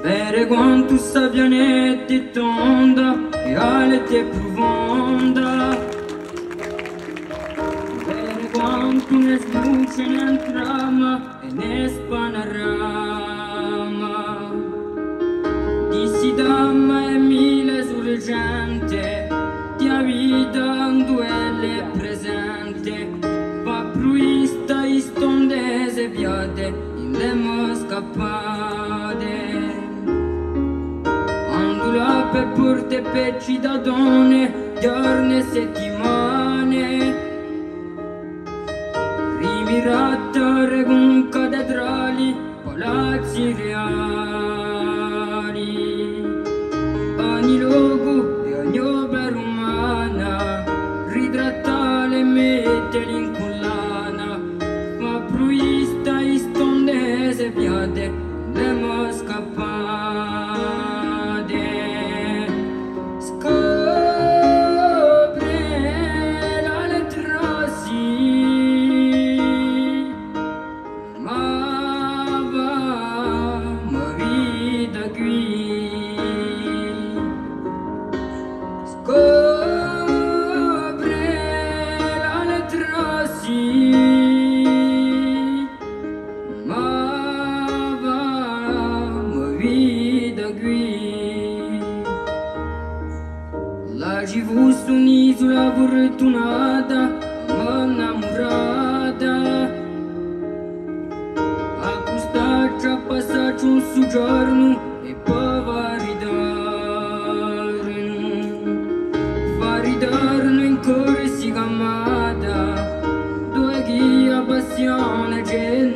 Vere quanto sta pianeta è tonda e alta e profonda. Vere quanto ne sluce ne trama e ne spanorama. Dissi damma e mille sorgente, tia vita un duelle presente. Va pruista istondese piade in demo scappate. Andula per porte pecci da donne, giorni e settimane. Rivirattare con cattedrali, palazzi reali. Ogni luogo e ogni opera umana, ritrattale e metterli in collana. Ma pruista istondese piade, demo scappate. Scopre la lettera sì, ma vivi da qui. Là ci fosse un'isola fortunata, ma innamorata. A questa ci ha passato un soggiorno e poi va a ritorno in cuore si chiamata, dove chi ha passione c'è